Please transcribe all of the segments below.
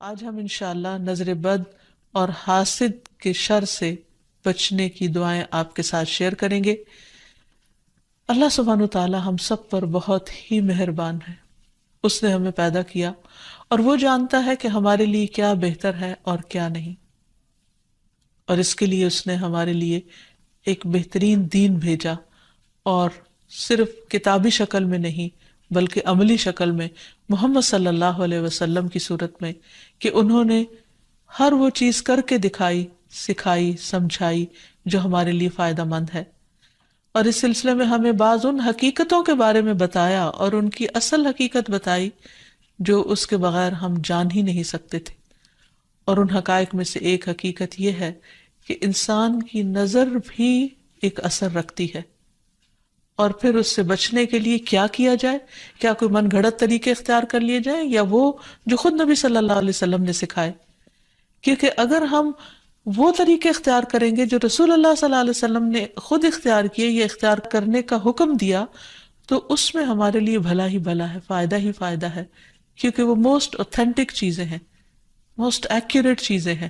آج ہم انشاءاللہ نظر بد اور حاسد کے شر سے بچنے کی دعائیں آپ کے ساتھ شیئر کریں گے۔ اللہ سبحانہ و تعالی ہم سب پر بہت ہی مہربان ہے۔ اس نے ہمیں پیدا کیا اور وہ جانتا ہے کہ ہمارے لیے کیا بہتر ہے اور کیا نہیں، اور اس کے لیے اس نے ہمارے لیے ایک بہترین دین بھیجا، اور صرف کتابی شکل میں نہیں بلکہ عملی شکل میں محمد صلی اللہ علیہ وسلم کی صورت میں، کہ انہوں نے ہر وہ چیز کر کے دکھائی، سکھائی، سمجھائی جو ہمارے لیے فائدہ مند ہے، اور اس سلسلے میں ہمیں بعض ان حقیقتوں کے بارے میں بتایا اور ان کی اصل حقیقت بتائی جو اس کے بغیر ہم جان ہی نہیں سکتے تھے۔ اور ان حقائق میں سے ایک حقیقت یہ ہے کہ انسان کی نظر بھی ایک اثر رکھتی ہے، اور پھر اس سے بچنے کے لیے کیا کیا جائے، کیا کوئی من گھڑت طریقے اختیار کر لیے جائیں یا وہ جو خود نبی صلی اللہ علیہ وسلم نے سکھائے؟ کیونکہ اگر ہم وہ طریقے اختیار کریں گے جو رسول اللہ صلی اللہ علیہ وسلم نے خود اختیار کیے یا اختیار کرنے کا حکم دیا، تو اس میں ہمارے لیے بھلا ہی بھلا ہے، فائدہ ہی فائدہ ہے، کیونکہ وہ موسٹ اوتھینٹک چیزیں ہیں، موسٹ ایکوریٹ چیزیں ہیں،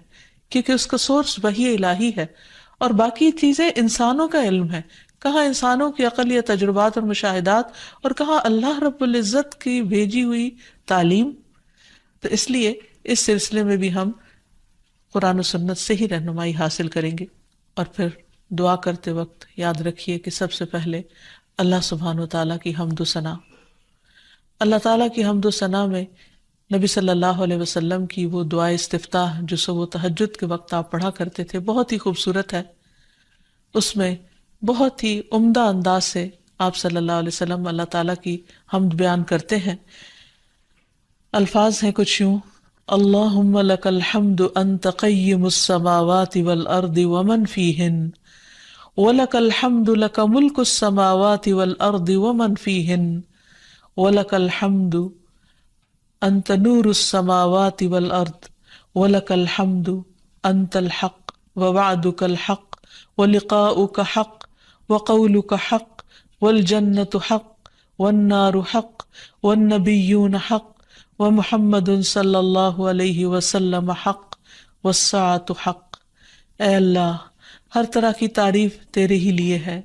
کیونکہ اس کا سورس وحی الہی ہے، اور باقی چیزیں انسانوں کا علم ہے، کہاں انسانوں کی عقل یا تجربات اور مشاہدات، اور کہاں اللہ رب العزت کی بھیجی ہوئی تعلیم۔ تو اس لیے اس سلسلے میں بھی ہم قرآن و سنت سے ہی رہنمائی حاصل کریں گے۔ اور پھر دعا کرتے وقت یاد رکھیے کہ سب سے پہلے اللہ سبحانہ و تعالیٰ کی حمد و ثنا، اللہ تعالیٰ کی حمد و ثنا میں نبی صلی اللہ علیہ وسلم کی وہ دعائے استفتاح جو صبح و تہجد کے وقت آپ پڑھا کرتے تھے بہت ہی خوبصورت ہے۔ اس میں بہت ہی عمدہ انداز سے آپ صلی اللہ علیہ وسلم اللہ تعالیٰ کی حمد بیان کرتے ہیں۔ الفاظ ہیں کچھ یوں: اللہم لک الحمد انت قیم السماوات والارض ومن فیہن، ولک الحمد لک ملک السماوات والارض ومن فیہن، ولک الحمد انت نور السماوات والارض، ولک الحمد انت الحق ووعدک الحق ولقاؤک حق وقولک حق والجنة حق والنار حق والنبیون حق ومحمد صلی اللہ علیہ وسلم حق والساعة حق۔ اے اللہ، ہر طرح کی تعریف تیرے ہی لیے ہے،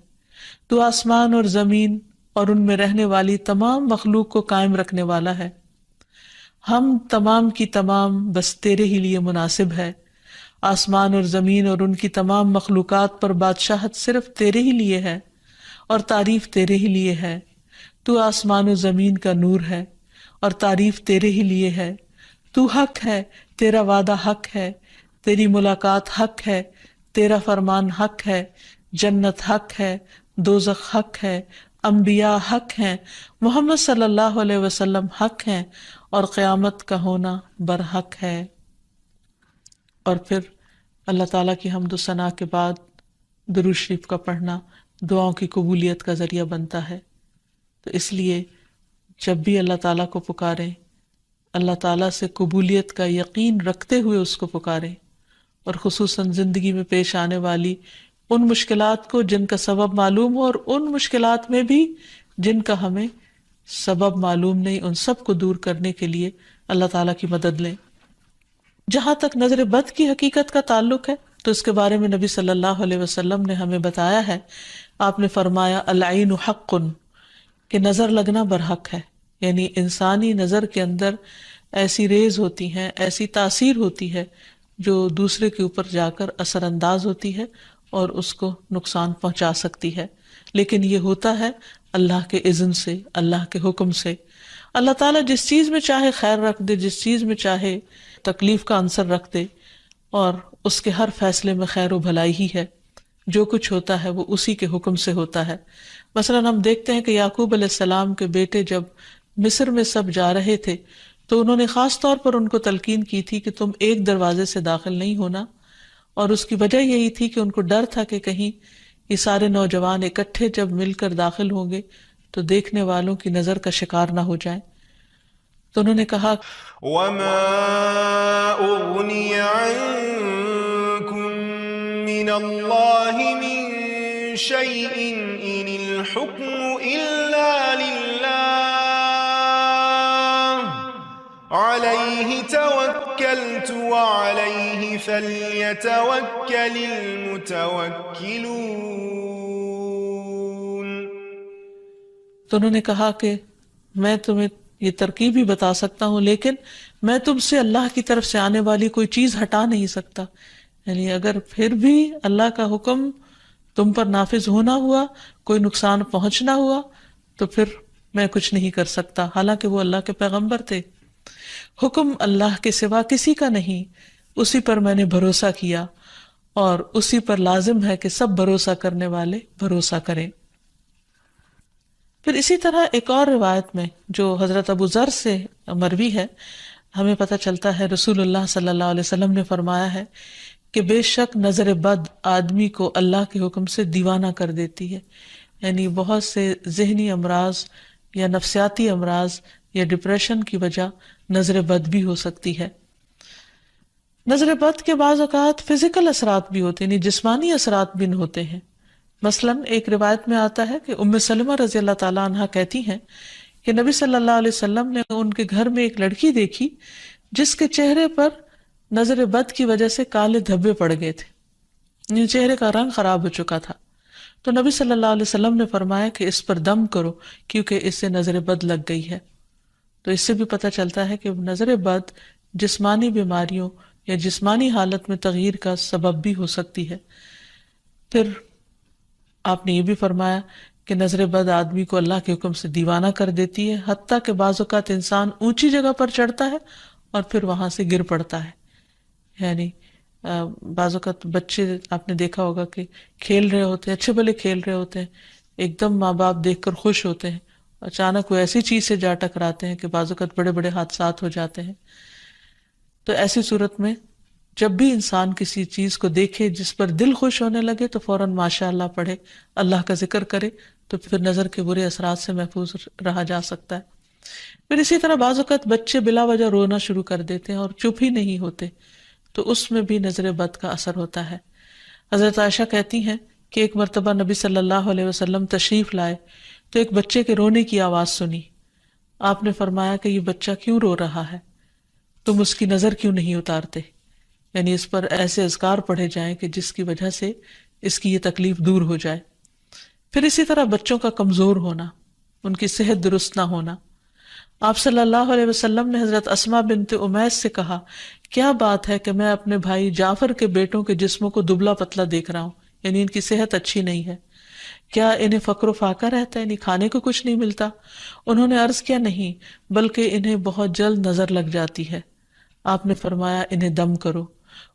تو آسمان اور زمین اور ان میں رہنے والی تمام مخلوق کو قائم رکھنے والا ہے، ہم تمام کی تمام بس تیرے ہی لیے مناسب ہے، آسمان اور زمین اور ان کی تمام مخلوقات پر بادشاہت صرف تیرے ہی لیے ہے اور تعریف تیرے ہی لیے ہے، تو آسمان و زمین کا نور ہے اور تعریف تیرے ہی لیے ہے، تو حق ہے، تیرا وعدہ حق ہے، تیری ملاقات حق ہے، تیرا فرمان حق ہے، جنت حق ہے، دوزخ حق ہے، انبیاء حق ہیں، محمد صلی اللہ علیہ وسلم حق ہیں، اور قیامت کا ہونا برحق ہے۔ اور پھر اللہ تعالیٰ کی حمد و ثنا کے بعد درود شریف کا پڑھنا دعاؤں کی قبولیت کا ذریعہ بنتا ہے۔ تو اس لیے جب بھی اللہ تعالیٰ کو پکاریں، اللہ تعالیٰ سے قبولیت کا یقین رکھتے ہوئے اس کو پکاریں، اور خصوصاً زندگی میں پیش آنے والی ان مشکلات کو جن کا سبب معلوم ہو، اور ان مشکلات میں بھی جن کا ہمیں سبب معلوم نہیں، ان سب کو دور کرنے کے لیے اللہ تعالیٰ کی مدد لیں۔ جہاں تک نظر بد کی حقیقت کا تعلق ہے تو اس کے بارے میں نبی صلی اللہ علیہ وسلم نے ہمیں بتایا ہے۔ آپ نے فرمایا العین حق، کہ نظر لگنا برحق ہے، یعنی انسانی نظر کے اندر ایسی ریز ہوتی ہیں، ایسی تاثیر ہوتی ہے جو دوسرے کے اوپر جا کر اثر انداز ہوتی ہے اور اس کو نقصان پہنچا سکتی ہے، لیکن یہ ہوتا ہے اللہ کے اذن سے، اللہ کے حکم سے۔ اللہ تعالیٰ جس چیز میں چاہے خیر رکھ دے، جس چیز میں چاہے تکلیف کا عنصر رکھ دے، اور اس کے ہر فیصلے میں خیر و بھلائی ہی ہے۔ جو کچھ ہوتا ہے وہ اسی کے حکم سے ہوتا ہے۔ مثلا ہم دیکھتے ہیں کہ یعقوب علیہ السلام کے بیٹے جب مصر میں سب جا رہے تھے تو انہوں نے خاص طور پر ان کو تلقین کی تھی کہ تم ایک دروازے سے داخل نہیں ہونا، اور اس کی وجہ یہی تھی کہ ان کو ڈر تھا کہ کہیں یہ سارے نوجوان اکٹھے جب مل کر داخل ہوں گے تو دیکھنے والوں کی نظر کا شکار نہ ہو جائیں۔ تو انہوں نے کہا وَمَا أُغْنِيَ عَنكُم مِّنَ اللَّهِ مِن شَيْءٍ إِنِ الْحُكْمُ إِلَّا لِلَّهِ عَلَيْهِ علیہ توکلت وعلیہ فلیتوکل المتوکلون. تو انہوں نے کہا کہ میں تمہیں یہ ترکیب ہی بتا سکتا ہوں، لیکن میں تم سے اللہ کی طرف سے آنے والی کوئی چیز ہٹا نہیں سکتا. یعنی اگر پھر بھی اللہ کا حکم تم پر نافذ ہونا ہوا، کوئی نقصان پہنچنا ہوا، تو پھر میں کچھ نہیں کر سکتا. حالانکہ وہ اللہ کے پیغمبر تھے. حکم اللہ کے سوا کسی کا نہیں، اسی پر میں نے بھروسہ کیا اور اسی پر لازم ہے کہ سب بھروسہ کرنے والے بھروسہ کریں. پھر اسی طرح ایک اور روایت میں جو حضرت ابو ذر سے مروی ہے، ہمیں پتہ چلتا ہے رسول اللہ صلی اللہ علیہ وسلم نے فرمایا ہے کہ بے شک نظر بد آدمی کو اللہ کے حکم سے دیوانہ کر دیتی ہے. یعنی بہت سے ذہنی امراض یا نفسیاتی امراض یا ڈپریشن کی وجہ نظر بد بھی ہو سکتی ہے. نظر بد کے بعض اوقات فزیکل اثرات بھی ہوتے ہیں، یعنی جسمانی اثرات بھی ہوتے ہیں. مثلا ایک روایت میں آتا ہے کہ ام سلمہ رضی اللہ تعالیٰ عنہا کہتی ہیں کہ نبی صلی اللہ علیہ وسلم نے ان کے گھر میں ایک لڑکی دیکھی جس کے چہرے پر نظر بد کی وجہ سے کالے دھبے پڑ گئے تھے، یعنی چہرے کا رنگ خراب ہو چکا تھا. تو نبی صلی اللہ علیہ وسلم نے فرمایا کہ اس پر دم کرو کیونکہ اس سے نظر بد لگ گئی ہے. تو اس سے بھی پتہ چلتا ہے کہ نظر بد جسمانی بیماریوں یا جسمانی حالت میں تغییر کا سبب بھی ہو سکتی ہے. پھر آپ نے یہ بھی فرمایا کہ نظر بد آدمی کو اللہ کے حکم سے دیوانہ کر دیتی ہے، حتیٰ کہ بعض اوقات انسان اونچی جگہ پر چڑھتا ہے اور پھر وہاں سے گر پڑتا ہے. یعنی بعض اوقات بچے آپ نے دیکھا ہوگا کہ کھیل رہے ہوتے ہیں، اچھے بھلے کھیل رہے ہوتے ہیں، ایک دم ماں باپ دیکھ کر خوش ہوتے ہیں، اچانک وہ ایسی چیز سے جا ٹکراتے ہیں کہ بعض اوقات بڑے بڑے حادثات ہو جاتے ہیں. تو ایسی صورت میں جب بھی انسان کسی چیز کو دیکھے جس پر دل خوش ہونے لگے تو فوراً ماشاء اللہ پڑھے، اللہ کا ذکر کرے، تو پھر نظر کے برے اثرات سے محفوظ رہا جا سکتا ہے. پھر اسی طرح بعض اوقات بچے بلا وجہ رونا شروع کر دیتے ہیں اور چپ ہی نہیں ہوتے، تو اس میں بھی نظر بد کا اثر ہوتا ہے. حضرت عائشہ کہتی ہیں کہ ایک مرتبہ نبی صلی اللہ علیہ وسلم تشریف لائے تو ایک بچے کے رونے کی آواز سنی. آپ نے فرمایا کہ یہ بچہ کیوں رو رہا ہے؟ تم اس کی نظر کیوں نہیں اتارتے؟ یعنی اس پر ایسے اذکار پڑھے جائیں کہ جس کی وجہ سے اس کی یہ تکلیف دور ہو جائے. پھر اسی طرح بچوں کا کمزور ہونا، ان کی صحت درست نہ ہونا. آپ صلی اللہ علیہ وسلم نے حضرت اسماء بنت امیس سے کہا، کیا بات ہے کہ میں اپنے بھائی جعفر کے بیٹوں کے جسموں کو دبلا پتلا دیکھ رہا ہوں، یعنی ان کی صحت اچھی نہیں ہے، کیا انہیں فقر و فاقہ رہتا ہے، یعنی کھانے کو کچھ نہیں ملتا؟ انہوں نے عرض کیا، نہیں، بلکہ انہیں بہت جلد نظر لگ جاتی ہے. آپ نے فرمایا انہیں دم کرو.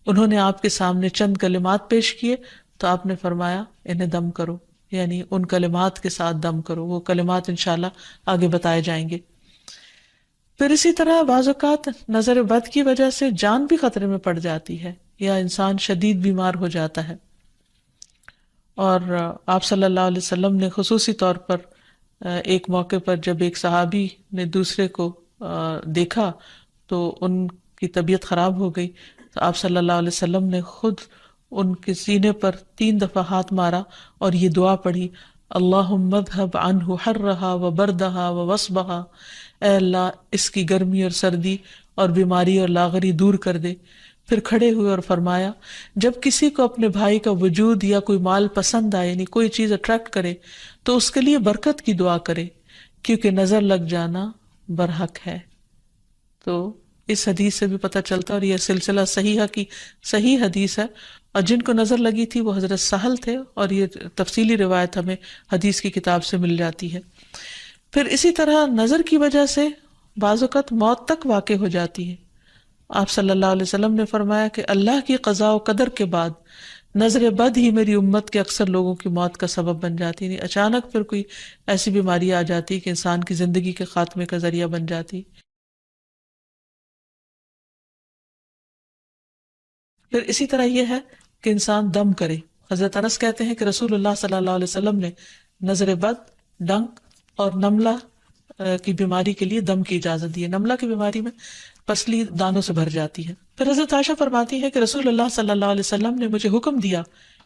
انہوں نے آپ کے سامنے چند کلمات پیش کیے تو آپ نے فرمایا انہیں دم کرو، یعنی ان کلمات کے ساتھ دم کرو. وہ کلمات انشاءاللہ آگے بتائے جائیں گے. پھر اسی طرح بعض اوقات نظر بد کی وجہ سے جان بھی خطرے میں پڑ جاتی ہے یا انسان شدید بیمار ہو جاتا ہے. اور آپ صلی اللہ علیہ وسلم نے خصوصی طور پر ایک موقع پر جب ایک صحابی نے دوسرے کو دیکھا تو ان کی طبیعت خراب ہو گئی، تو آپ صلی اللہ علیہ وسلم نے خود ان کے سینے پر 3 دفعہ ہاتھ مارا اور یہ دعا پڑھی، اللہم اذھب عنہ حرہا وبردہا ووصبہا، اے اللہ اس کی گرمی اور سردی اور بیماری اور لاغری دور کر دے. پھر کھڑے ہوئے اور فرمایا، جب کسی کو اپنے بھائی کا وجود یا کوئی مال پسند آئے، یعنی کوئی چیز اٹریکٹ کرے، تو اس کے لیے برکت کی دعا کرے، کیونکہ نظر لگ جانا برحق ہے. تو اس حدیث سے بھی پتہ چلتا، اور یہ سلسلہ صحیحہ کی صحیح حدیث ہے، اور جن کو نظر لگی تھی وہ حضرت سہل تھے، اور یہ تفصیلی روایت ہمیں حدیث کی کتاب سے مل جاتی ہے. پھر اسی طرح نظر کی وجہ سے بعض اوقات موت تک واقع ہو جاتی ہے. آپ صلی اللہ علیہ وسلم نے فرمایا کہ اللہ کی قضاء و قدر کے بعد نظر بد ہی میری امت کے اکثر لوگوں کی موت کا سبب بن جاتی ہے. اچانک پھر کوئی ایسی بیماری آ جاتی کہ انسان کی زندگی کے خاتمے کا ذریعہ بن جاتی. پھر اسی طرح یہ ہے کہ انسان دم کرے. حضرت انس کہتے ہیں کہ رسول اللہ صلی اللہ علیہ وسلم نے نظر بد، ڈنک اور نملہ کی بیماری کے لیے دم کی اجازت دی ہے. نملہ کی بیماری میں پسلی دانوں سے بھر جاتی ہے. پھر حضرت عائشہ فرماتی ہے کہ رسول اللہ صلی اللہ علیہ وسلم نے مجھے حکم دیا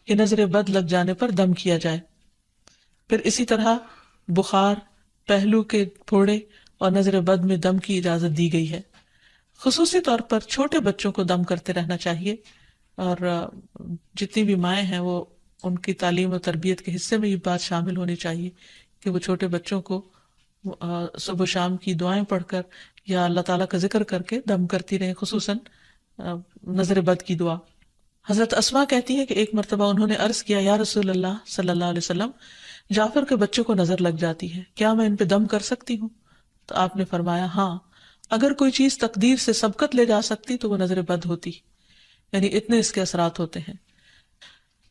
کہ نظر بد لگ جانے پر دم کیا جائے. پھر اسی طرح بخار، پہلو کے پھوڑے اور نظر بد میں دم کی اجازت دی گئی ہے. خصوصی طور پر چھوٹے بچوں کو دم کرتے رہنا چاہیے، اور جتنی بھی مائیں ہیں وہ ان کی تعلیم و تربیت کے حصے میں یہ بات شامل ہونی چاہیے کہ وہ چھوٹے بچوں کو صبح و شام کی دعائیں پڑھ کر یا اللہ تعالیٰ کا ذکر کر کے دم کرتی رہیں، خصوصاً نظر بد کی دعا۔ حضرت اسما کہتی ہے کہ ایک مرتبہ انہوں نے عرض کیا، یا رسول اللہ صلی اللہ علیہ وسلم، جعفر کے بچوں کو نظر لگ جاتی ہے، کیا میں ان پہ دم کر سکتی ہوں؟ تو آپ نے فرمایا ہاں، اگر کوئی چیز تقدیر سے سبقت لے جا سکتی تو وہ نظر بد ہوتی، یعنی اتنے اس کے اثرات ہوتے ہیں۔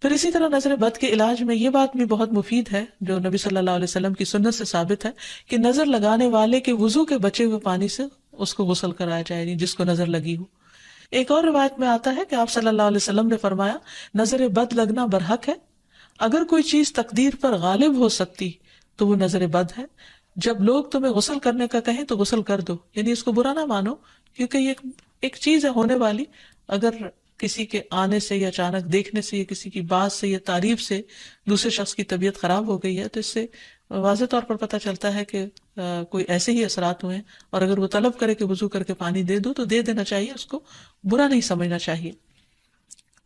پھر اسی طرح نظر بد کے علاج میں یہ بات بھی بہت مفید ہے جو نبی صلی اللہ علیہ وسلم کی سنت سے ثابت ہے کہ نظر لگانے والے کے وضو کے بچے ہوئے پانی سے اس کو غسل کرایا جائے، یعنی جس کو نظر لگی ہو۔ ایک اور روایت میں آتا ہے کہ آپ صلی اللہ علیہ وسلم نے فرمایا، نظر بد لگنا برحق ہے، اگر کوئی چیز تقدیر پر غالب ہو سکتی تو وہ نظر بد ہے، جب لوگ تمہیں غسل کرنے کا کہیں تو غسل کر دو، یعنی اس کو برا نہ مانو، کیونکہ یہ ایک چیز ہے ہونے والی۔ اگر کسی کے آنے سے یا اچانک دیکھنے سے یا کسی کی بات سے یا تعریف سے دوسرے شخص کی طبیعت خراب ہو گئی ہے تو اس سے واضح طور پر پتہ چلتا ہے کہ کوئی ایسے ہی اثرات ہوئے ہیں، اور اگر وہ طلب کرے کہ وضو کر کے پانی دے دو تو دے دینا چاہیے، اس کو برا نہیں سمجھنا چاہیے۔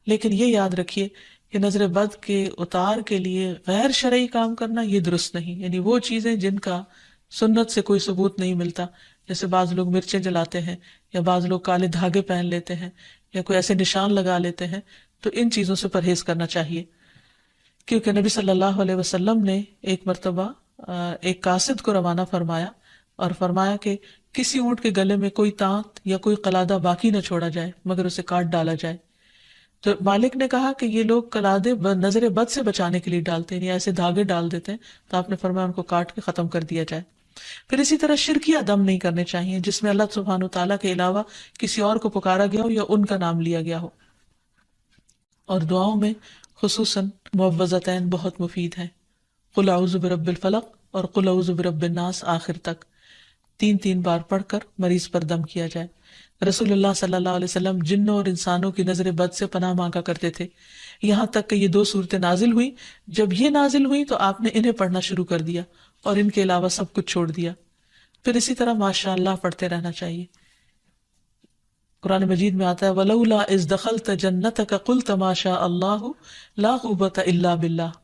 لیکن یہ یاد رکھیے کہ نظر بد کے اتار کے لیے غیر شرعی کام کرنا یہ درست نہیں، یعنی وہ چیزیں جن کا سنت سے کوئی ثبوت نہیں ملتا، جیسے بعض لوگ مرچیں جلاتے ہیں یا بعض لوگ کالے دھاگے پہن لیتے ہیں یا کوئی ایسے نشان لگا لیتے ہیں، تو ان چیزوں سے پرہیز کرنا چاہیے، کیونکہ نبی صلی اللہ علیہ وسلم نے ایک مرتبہ ایک قاصد کو روانہ فرمایا اور فرمایا کہ کسی اونٹ کے گلے میں کوئی تانت یا کوئی قلادہ باقی نہ چھوڑا جائے مگر اسے کاٹ ڈالا جائے۔ تو مالک نے کہا کہ یہ لوگ قلادے نظر بد سے بچانے کے لیے ڈالتے ہیں یا ایسے دھاگے ڈال دیتے ہیں، تو آپ نے فرمایا ان کو کاٹ کے ختم کر دیا جائے۔ پھر اسی طرح شرکیہ دم نہیں کرنے چاہیے جس میں اللہ سبحانہ تعالیٰ کے علاوہ کسی اور کو پکارا گیا ہو یا ان کا نام لیا گیا ہو۔ اور دعاؤں میں خصوصاً معوذتین بہت مفید ہیں، قل اعوذ برب الفلق اور قل اعوذ برب الناس آخر تک 3 بار پڑھ کر مریض پر دم کیا جائے۔ رسول اللہ صلی اللہ علیہ وسلم جنوں اور انسانوں کی نظر بد سے پناہ مانگا کرتے تھے، یہاں تک کہ یہ 2 صورتیں نازل ہوئی۔ جب یہ نازل ہوئی تو آپ نے انہیں پڑھنا شروع کر دیا اور ان کے علاوہ سب کچھ چھوڑ دیا۔ پھر اسی طرح ماشاء اللہ پڑھتے رہنا چاہیے۔ قرآن مجید میں آتا ہے وَلَوْلَا إِذْ دَخَلْتَ جَنَّتَكَ قُلْتَ مَا شَاءَ اللَّهُ لَا قُوَّةَ إِلَّا بِاللَّهِ،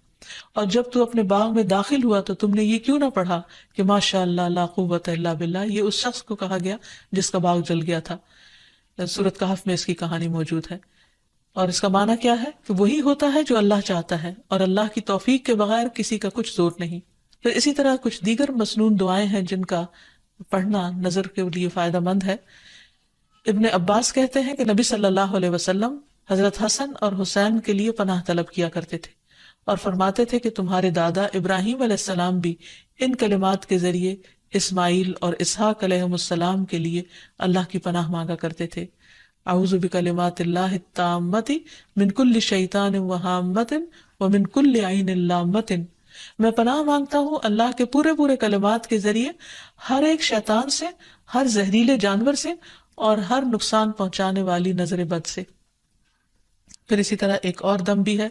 اور جب تو اپنے باغ میں داخل ہوا تو تم نے یہ کیوں نہ پڑھا کہ ماشاء اللہ لا قوت الا باللہ۔ یہ اس شخص کو کہا گیا جس کا باغ جل گیا تھا، سورۃ کہف میں اس کی کہانی موجود ہے، اور اس کا معنی کیا ہے کہ وہی ہوتا ہے جو اللہ چاہتا ہے، اور اللہ کی توفیق کے بغیر کسی کا کچھ زور نہیں۔ پھر اسی طرح کچھ دیگر مسنون دعائیں ہیں جن کا پڑھنا نظر کے لیے فائدہ مند ہے۔ ابن عباس کہتے ہیں کہ نبی صلی اللہ علیہ وسلم حضرت حسن اور حسین کے لیے پناہ طلب کیا کرتے تھے اور فرماتے تھے کہ تمہارے دادا ابراہیم علیہ السلام بھی ان کلمات کے ذریعے اسماعیل اور اسحاق علیہم السلام کے لیے اللہ کی پناہ مانگا کرتے تھے۔ اعوذ بکلمات اللہ التامۃ من کل شیطان وہامۃ ومن کل عین لامۃ، میں پناہ مانگتا ہوں اللہ کے پورے کلمات کے ذریعے ہر ایک شیطان سے، ہر زہریلے جانور سے اور ہر نقصان پہنچانے والی نظر بد سے۔ پھر اسی طرح ایک اور دم بھی ہے۔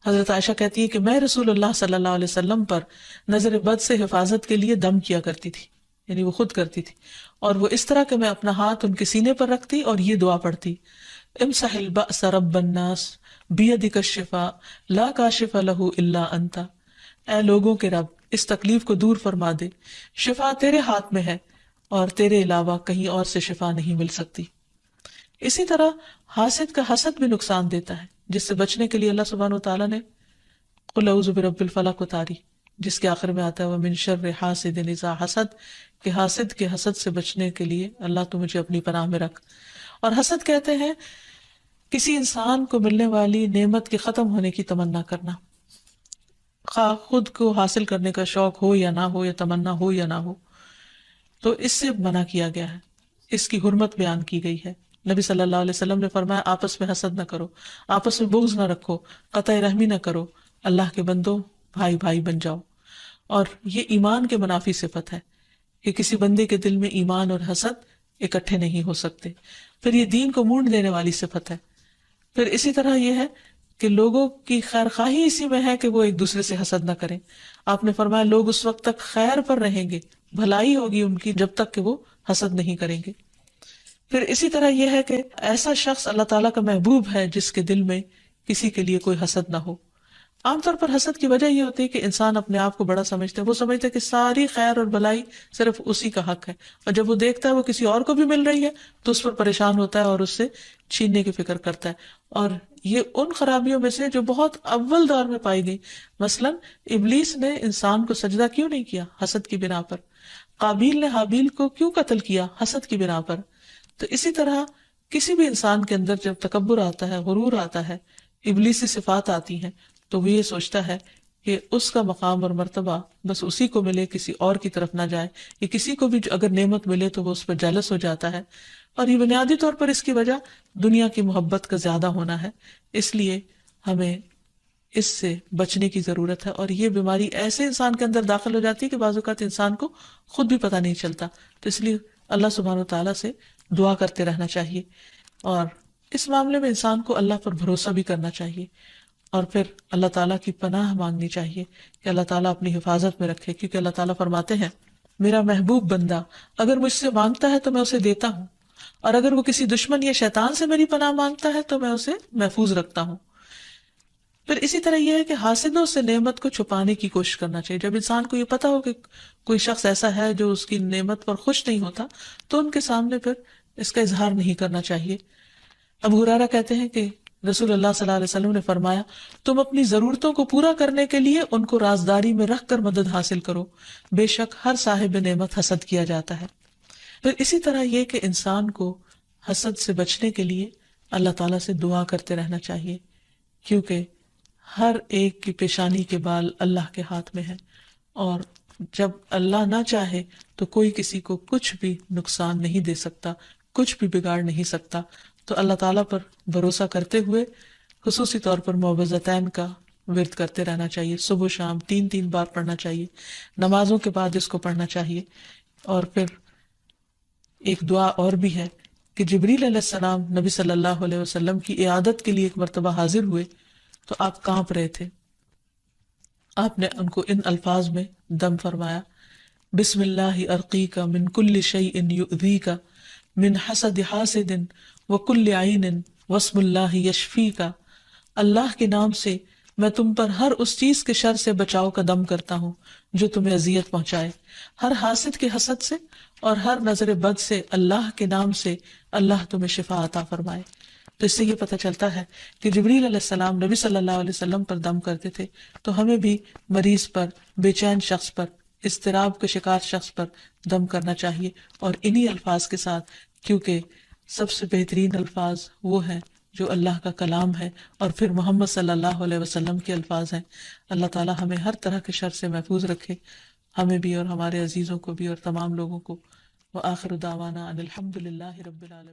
حضرت عائشہ کہتی ہے کہ میں رسول اللہ صلی اللہ علیہ وسلم پر نظر بد سے حفاظت کے لیے دم کیا کرتی تھی، یعنی وہ خود کرتی تھی، اور وہ اس طرح کہ میں اپنا ہاتھ ان کے سینے پر رکھتی اور یہ دعا پڑھتی، امسح البأس رب الناس بیدک الشفاء لا کاشف لہ الا انت، اے لوگوں کے رب اس تکلیف کو دور فرما دے، شفا تیرے ہاتھ میں ہے اور تیرے علاوہ کہیں اور سے شفا نہیں مل سکتی۔ اسی طرح حاسد کا حسد بھی نقصان دیتا ہے، جس سے بچنے کے لیے اللہ سبحانہ وتعالیٰ نے قل اعوذ برب الفلق اتاری، جس کے آخر میں آتا ہے ومن شر حاسد اذا حسد، کہ حاسد کے حسد سے بچنے کے لیے اللہ تو مجھے اپنی پناہ میں رکھ۔ اور حسد کہتے ہیں کسی انسان کو ملنے والی نعمت کے ختم ہونے کی تمنا کرنا، خواہ خود کو حاصل کرنے کا شوق ہو یا نہ ہو، یا تمنا ہو یا نہ ہو، تو اس سے منع کیا گیا ہے، اس کی حرمت بیان کی گئی ہے۔ نبی صلی اللہ علیہ وسلم نے فرمایا آپس میں حسد نہ کرو، آپس میں بغض نہ رکھو، قطع رحمی نہ کرو، اللہ کے بندو بھائی بھائی بن جاؤ۔ اور یہ ایمان کے منافی صفت ہے کہ کسی بندے کے دل میں ایمان اور حسد اکٹھے نہیں ہو سکتے۔ پھر یہ دین کو مونڈ دینے والی صفت ہے۔ پھر اسی طرح یہ ہے کہ لوگوں کی خیر خواہی اسی میں ہے کہ وہ ایک دوسرے سے حسد نہ کریں۔ آپ نے فرمایا لوگ اس وقت تک خیر پر رہیں گے، بھلائی ہوگی ان کی، جب تک کہ وہ حسد نہیں کریں گے۔ پھر اسی طرح یہ ہے کہ ایسا شخص اللہ تعالیٰ کا محبوب ہے جس کے دل میں کسی کے لیے کوئی حسد نہ ہو. عام طور پر حسد کی وجہ یہ ہوتی ہے کہ انسان اپنے آپ کو بڑا سمجھتا ہے، وہ سمجھتا ہے کہ ساری خیر اور بھلائی صرف اسی کا حق ہے، اور جب وہ دیکھتا ہے وہ کسی اور کو بھی مل رہی ہے تو اس پر پریشان ہوتا ہے اور اس سے چھیننے کی فکر کرتا ہے. اور یہ ان خرابیوں میں سے جو بہت اول دور میں پائی گئی. مثلا ابلیس نے انسان کو سجدہ کیوں نہیں کیا؟ حسد کی بنا پر. قابیل نے حابیل کو کیوں قتل کیا؟ حسد کی بنا پر. تو اسی طرح کسی بھی انسان کے اندر جب تکبر آتا ہے، غرور آتا ہے، ابلیسی صفات آتی ہیں، تو وہ یہ سوچتا ہے کہ اس کا مقام اور مرتبہ بس اسی کو ملے، کسی اور کی طرف نہ جائے. یا کسی کو بھی اگر نعمت ملے تو وہ اس پر جالس ہو جاتا ہے. اور یہ بنیادی طور پر اس کی وجہ دنیا کی محبت کا زیادہ ہونا ہے. اس لیے ہمیں اس سے بچنے کی ضرورت ہے. اور یہ بیماری ایسے انسان کے اندر داخل ہو جاتی ہے کہ بعض اوقات انسان کو خود بھی پتہ نہیں چلتا. تو اس لیے اللہ سبحانہ وتعالیٰ سے دعا کرتے رہنا چاہیے، اور اس معاملے میں انسان کو اللہ پر بھروسہ بھی کرنا چاہیے، اور پھر اللہ تعالیٰ کی پناہ مانگنی چاہیے کہ اللہ تعالیٰ اپنی حفاظت میں رکھے. کیونکہ اللہ تعالیٰ فرماتے ہیں میرا محبوب بندہ اگر مجھ سے مانگتا ہے تو میں اسے دیتا ہوں، اور اگر وہ کسی دشمن یا شیطان سے میری پناہ مانگتا ہے تو میں اسے محفوظ رکھتا ہوں. پھر اسی طرح یہ ہے کہ حاسدوں سے نعمت کو چھپانے کی کوشش کرنا چاہیے. جب انسان کو یہ پتا ہو کہ کوئی شخص ایسا ہے جو اس کی نعمت پر خوش نہیں ہوتا تو ان کے سامنے پھر اس کا اظہار نہیں کرنا چاہیے. ابو ہریرہ کہتے ہیں کہ رسول اللہ صلی اللہ علیہ وسلم نے فرمایا تم اپنی ضرورتوں کو پورا کرنے کے لیے ان کو رازداری میں رکھ کر مدد حاصل کرو، بے شک ہر صاحب نعمت حسد کیا جاتا ہے. پھر اسی طرح یہ کہ انسان کو حسد سے بچنے کے لیے اللہ تعالیٰ سے دعا کرتے رہنا چاہیے، کیونکہ ہر ایک کی پیشانی کے بال اللہ کے ہاتھ میں ہے، اور جب اللہ نہ چاہے تو کوئی کسی کو کچھ بھی نقصان نہیں دے سکتا، کچھ بھی بگاڑ نہیں سکتا. تو اللہ تعالیٰ پر بھروسہ کرتے ہوئے خصوصی طور پر معوذتین کا ورد کرتے رہنا چاہیے. صبح و شام 3 بار پڑھنا چاہیے، نمازوں کے بعد اس کو پڑھنا چاہیے. اور پھر ایک دعا اور بھی ہے کہ جبریل علیہ السلام نبی صلی اللہ علیہ وسلم کی عیادت کے لیے ایک مرتبہ حاضر ہوئے تو آپ کانپ رہے تھے. آپ نے ان کو ان الفاظ میں دم فرمایا، بسم اللہ ارقیک من کل شیء یؤذیک من حسد حاسد وکل عین واسم اللہ یشفیک. اللہ کے نام سے میں تم پر ہر اس چیز کے شر سے بچاؤ کا دم کرتا ہوں جو تمہیں اذیت پہنچائے، ہر حاسد کے حسد سے اور ہر نظر بد سے اللہ کے نام سے اللہ تمہیں شفا عطا فرمائے. تو اس سے یہ پتہ چلتا ہے کہ جبریل علیہ السلام نبی صلی اللہ علیہ وسلم پر دم کرتے تھے. تو ہمیں بھی مریض پر، بے چین شخص پر، اضطراب کے شکار شخص پر دم کرنا چاہیے، اور انہی الفاظ کے ساتھ، کیونکہ سب سے بہترین الفاظ وہ ہیں جو اللہ کا کلام ہے اور پھر محمد صلی اللہ علیہ وسلم کے الفاظ ہیں. اللہ تعالی ہمیں ہر طرح کے شر سے محفوظ رکھے، ہمیں بھی اور ہمارے عزیزوں کو بھی اور تمام لوگوں کو. وآخر دعوانا ان الحمد للہ رب العالمین.